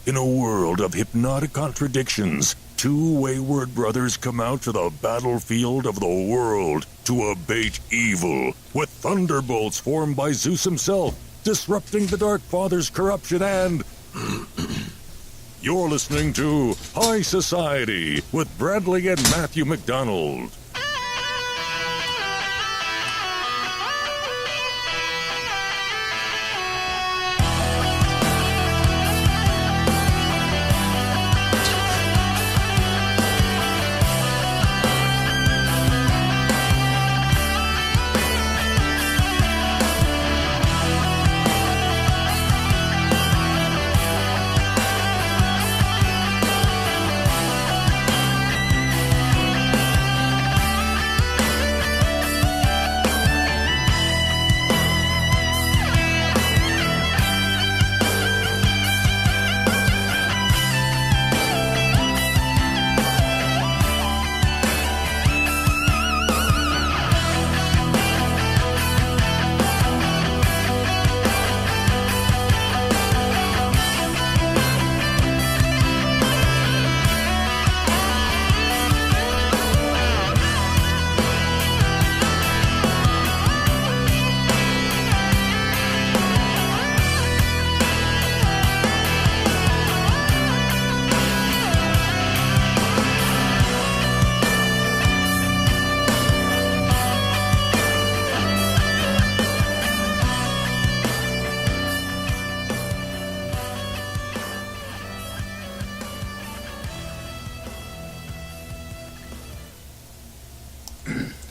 In a world of hypnotic contradictions, two wayward brothers come out to the battlefield of the world to abate evil, with thunderbolts formed by Zeus himself, disrupting the Dark Father's corruption and... You're listening to High Society with Bradley and Matthew McDonald.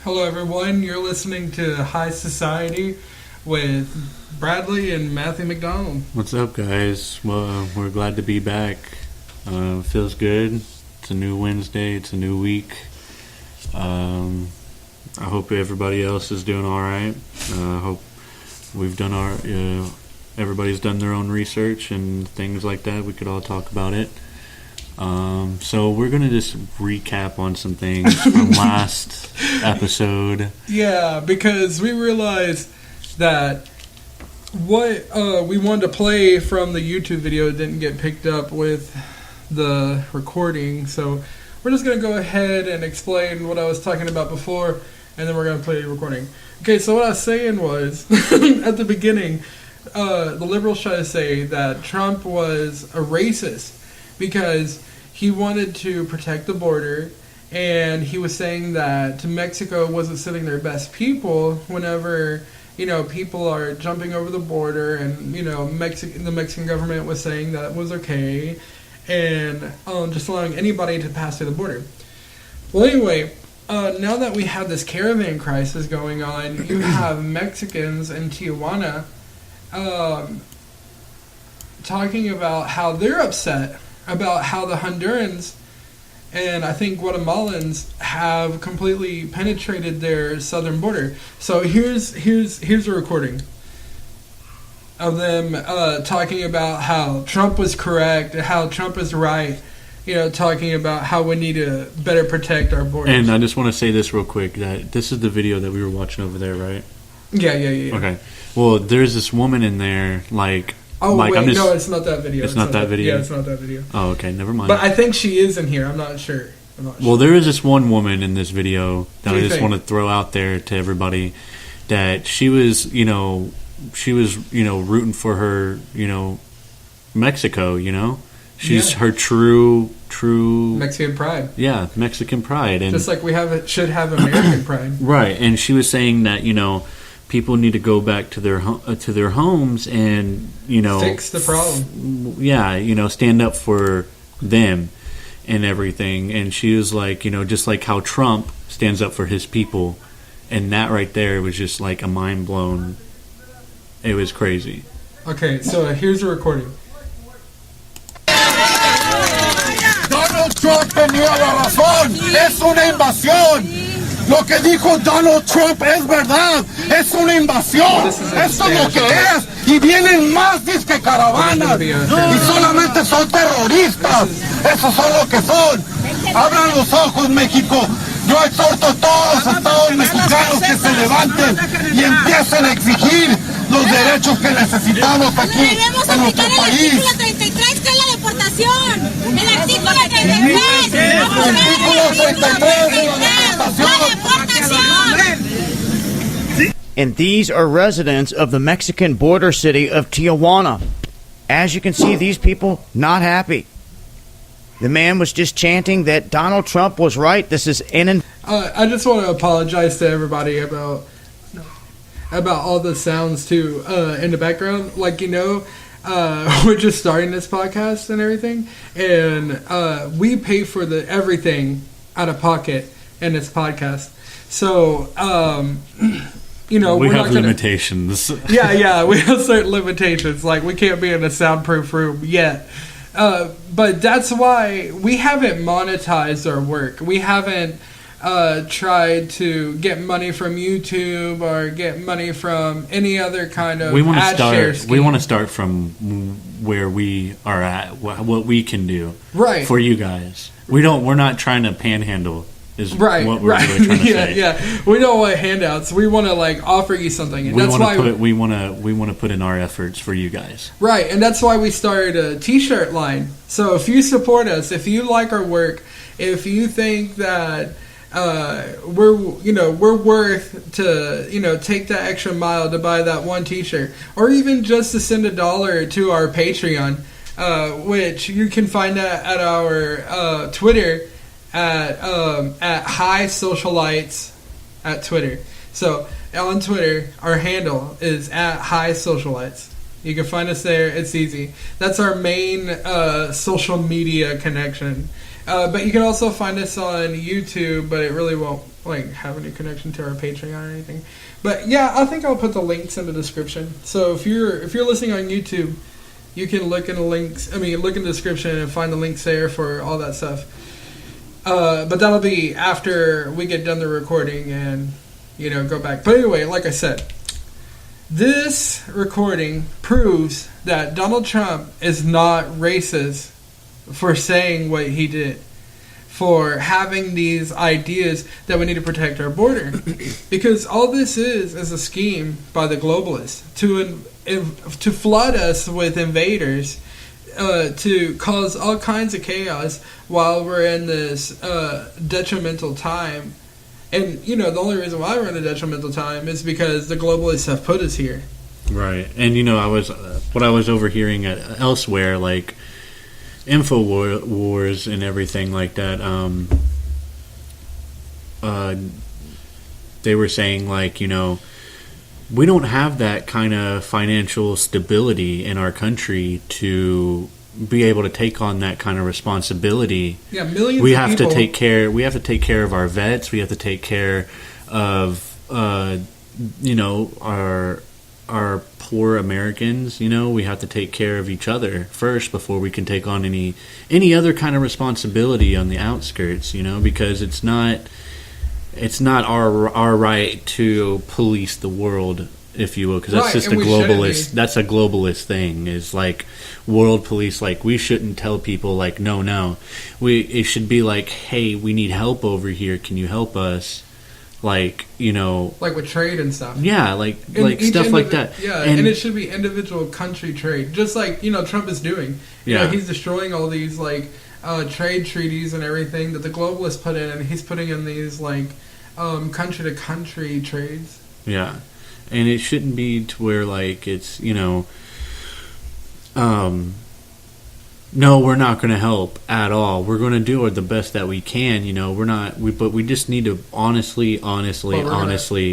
Hello everyone, you're listening to High Society with Bradley and Matthew McDonald. What's up, guys? Well, we're glad to be back. Feels good. It's a new Wednesday. It's a new week. I hope everybody else is doing all right. I hope we've done everybody's done their own research and things like that. We could all talk about it. So we're going to just recap on some things from last episode. Yeah, because we realized that what we wanted to play from the YouTube video didn't get picked up with the recording. So we're just going to go ahead and explain what I was talking about before, and then we're going to play the recording. Okay, so what I was saying was, at the beginning, the liberals try to say that Trump was a racist because he wanted to protect the border, and he was saying that Mexico wasn't sending their best people whenever, people are jumping over the border, and, the Mexican government was saying that it was okay, and just allowing anybody to pass through the border. Well, anyway, now that we have this caravan crisis going on, you have Mexicans in Tijuana talking about how they're upset about how the Hondurans and I think Guatemalans have completely penetrated their southern border. So here's a recording of them talking about how Trump was correct, how Trump is right, talking about how we need to better protect our borders. And I just want to say this real quick, that this is the video that we were watching over there, right? Yeah. Okay. Well, there's this woman in there, like... Oh, wait, no, it's not that video. It's not that video? Yeah, it's not that video. Oh, okay, never mind. But I think she is in here. I'm not sure. Well, there is this one woman in this video that I just want to throw out there to everybody, that she was rooting for her, Mexico, She's her true Mexican pride. Yeah, Mexican pride. And just like we should have American pride. Right, and she was saying that, people need to go back to their homes and fix the problem. Stand up for them and everything. And she was like, just like how Trump stands up for his people, and that right there was just like a mind blown. It was crazy. Okay, so here's a recording. Donald Trump tenía la razón. Es una invasión. Lo que dijo Donald Trump es verdad, es una invasión, esto es lo que es, y vienen más disque caravanas, y solamente son terroristas, esos son lo que son. Abran los ojos, México. Yo exhorto a todos los estados mexicanos que se levanten y empiecen a exigir los derechos que necesitamos aquí en nuestro país. que es la deportación. El artículo 33. Artículo 33 de la deportación. And these are residents of the Mexican border city of Tijuana. As you can see, these people not happy. The man was just chanting that Donald Trump was right. This is I just want to apologize to everybody about all the sounds too in the background. Like, you know, we're just starting this podcast and everything, and we pay for everything out of pocket in this podcast. So, you know, we we're have not gonna, limitations. yeah, we have certain limitations. Like, we can't be in a soundproof room yet. But that's why we haven't monetized our work. We haven't tried to get money from YouTube or get money from any other kind of ad share scheme. We want to start from where we are at, what we can do for you guys. We're not trying to panhandle. Is what we're really trying to say. Yeah. We don't want handouts. We want to offer you something, and we want to put in our efforts for you guys. Right, and that's why we started a T-shirt line. So if you support us, if you like our work, if you think that we're worth to take that extra mile to buy that one T-shirt, or even just to send $1 to our Patreon, which you can find at our Twitter. At High Socialites at Twitter. So on Twitter, our handle is at High Socialites. You can find us there. It's easy. That's our main social media connection. But you can also find us on YouTube, but it really won't have any connection to our Patreon or anything. But yeah, I think I'll put the links in the description. So if you're listening on YouTube, you can look in the description and find the links there for all that stuff. But that'll be after we get done the recording and, go back. But anyway, like I said, this recording proves that Donald Trump is not racist for saying what he did, for having these ideas that we need to protect our border. Because all this is a scheme by the globalists to flood us with invaders, to cause all kinds of chaos while we're in this detrimental time. And, the only reason why we're in a detrimental time is because the globalists have put us here. Right. And, I was overhearing elsewhere, like InfoWars and everything like that, they were saying, we don't have that kind of financial stability in our country to be able to take on that kind of responsibility. Yeah, millions we of have people. to take care. We have to take care of our vets. We have to take care of our poor Americans. We have to take care of each other first before we can take on any other kind of responsibility on the outskirts. Because it's not our right to police the world, if you will, because that's just a globalist. That's a globalist thing. Is world police. We shouldn't tell people no. It should be hey, we need help over here. Can you help us? With trade and stuff. Yeah, stuff like that. Yeah, and it should be individual country trade, just Trump is doing. He's destroying all these trade treaties and everything that the globalists put in, and he's putting in these country to country trades. Yeah, and it shouldn't be to where it's no, we're not going to help at all. We're going to do the best that we can. But we just need to honestly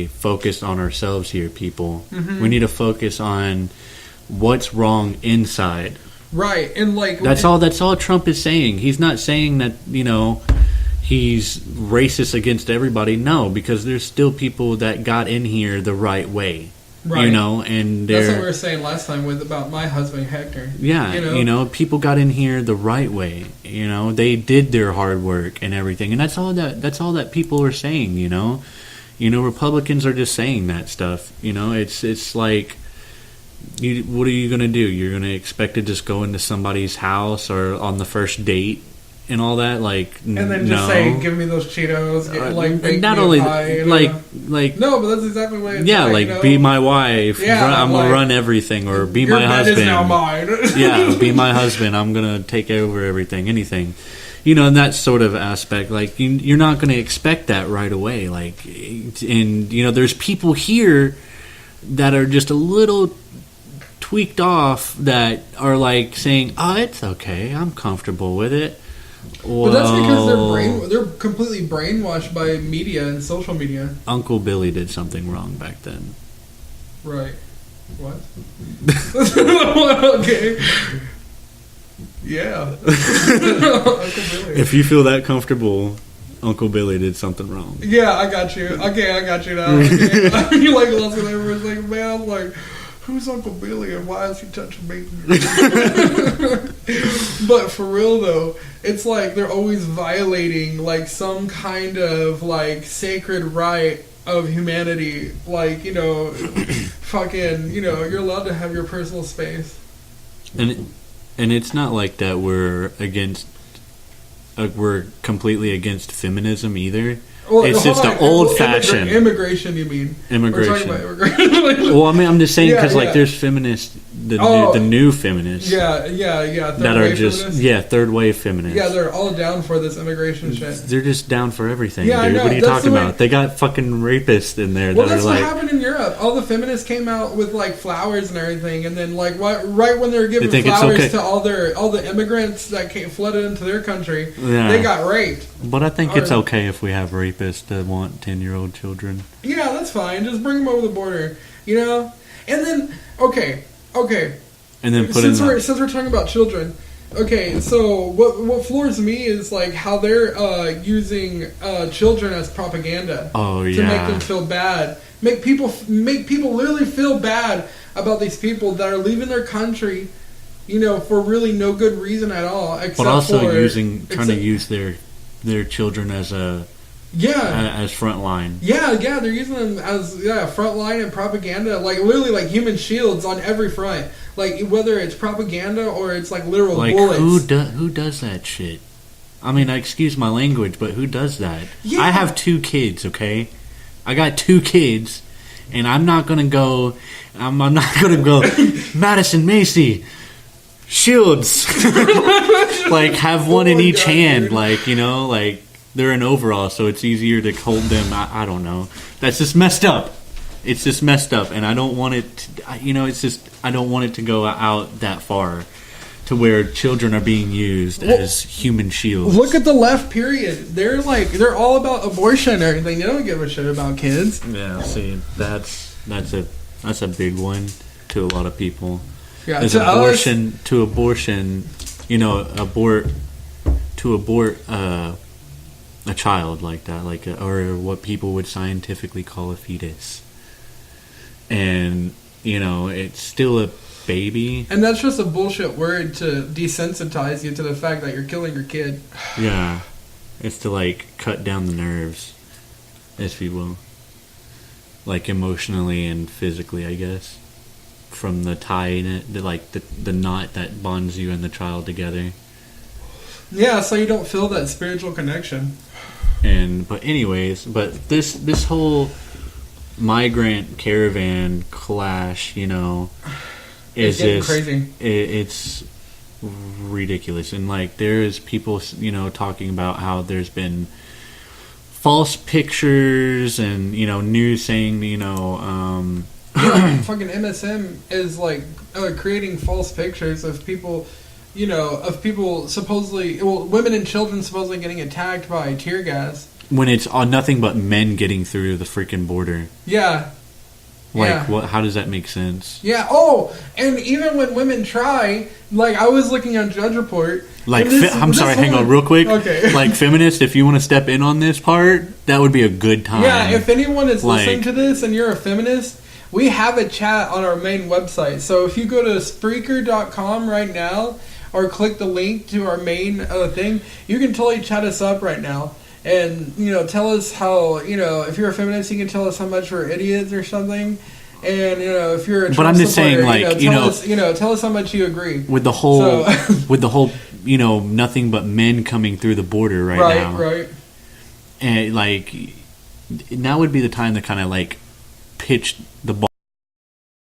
focus on ourselves here, people. Mm-hmm. We need to focus on what's wrong inside. Right, and that's all Trump is saying. He's not saying that he's racist against everybody. No, because there's still people that got in here the right way. Right. And that's what we were saying last time about my husband Hector. Yeah, people got in here the right way. They did their hard work and everything, and that's all that people are saying. Republicans are just saying that stuff. It's like, what are you gonna do? You're gonna expect to just go into somebody's house or on the first date and all that, like, and then just say, "Give me those Cheetos." Bake not me only a pie, like no, but that's exactly what it's yeah, like, be my wife. Yeah, I'm gonna run everything, or be your my bed husband. Is now mine. Yeah, be my husband. I'm gonna take over everything, anything. In that sort of aspect, like, you're not going to expect that right away. Like, and there's people here that are just a little tweaked off that are like saying, "Oh, it's okay. I'm comfortable with it." Well, but that's because they're completely brainwashed by media and social media. Uncle Billy did something wrong back then. Right. What? Okay. Yeah. If you feel that comfortable, Uncle Billy did something wrong. Yeah, I got you. Okay, I got you now. Okay. You like lost it for a second, man. I was like, who's Uncle Billy and why is he touching me? But for real though, it's like they're always violating like some kind of like sacred right of humanity. Like, fucking, you're allowed to have your personal space. And it's not like that we're completely against feminism either. Well, it's just an old-fashioned immigration. You mean immigration? We're talking about immigration. Well, I mean, I'm just saying because like there's feminists, the new feminists, that are just third wave feminists. Yeah, they're all down for this immigration shit. They're just down for everything. Yeah, dude. I know. What are you talking about? They got fucking rapists in there. Well, that that's are what like, happened in Europe. All the feminists came out with like flowers and everything, and then like right when they were giving flowers to all the immigrants that flooded into their country, they got raped. But I think it's okay if we have rapists that want 10-year-old children. Yeah, that's fine. Just bring them over the border, And then okay. And then since we're talking about children, okay. So what floors me is like how they're using children as propaganda. Oh yeah. To make them feel bad, make people literally feel bad about these people that are leaving their country, for really no good reason at all. Except but also trying to use their children as as front line. Yeah, they're using them as front line and propaganda, like literally like human shields on every front. Like whether it's propaganda or it's like literal bullets. Who does that shit? I mean, excuse my language, but who does that? Yeah. I have 2 kids, okay? I got 2 kids, and I'm not gonna go. I'm not gonna go. Madison Macy. Shields. Like have one in each hand, dude. Like like they're in overalls, so it's easier to hold them. I don't know. That's just messed up. It's just messed up, and I don't want it to, it's just I don't want it to go out that far to where children are being used as human shields. Look at the left, period. They're all about abortion and everything. They don't give a shit about kids. Yeah, see, that's a big one to a lot of people. Yeah, As abortion, abort a child like that, or what people would scientifically call a fetus, and it's still a baby. And that's just a bullshit word to desensitize you to the fact that you're killing your kid. Yeah, it's to like cut down the nerves, if you will, like emotionally and physically, I guess. From the tie in it, the knot that bonds you and the child together. Yeah, so you don't feel that spiritual connection. But this whole migrant caravan clash, is just crazy. It's ridiculous, and like there's people, talking about how there's been false pictures and news saying fucking MSM is like creating false pictures of people, supposedly, women and children supposedly getting attacked by tear gas. When it's nothing but men getting through the freaking border. Yeah. What? How does that make sense? Yeah. Oh, and even when women try, like I was looking on Judge Report. Like, hang on real quick. Okay. Like, feminists, if you want to step in on this part, that would be a good time. Yeah, if anyone is listening to this and you're a feminist, we have a chat on our main website. So if you go to Spreaker.com right now, or click the link to our main thing, you can totally chat us up right now. And, tell us how, if you're a feminist, you can tell us how much we're idiots or something. And, if you're a Trump but I'm just supporter, saying, like, tell us how much you agree. With the whole nothing but men coming through the border right now. Right. And like, now would be the time to kind of like pitch the ball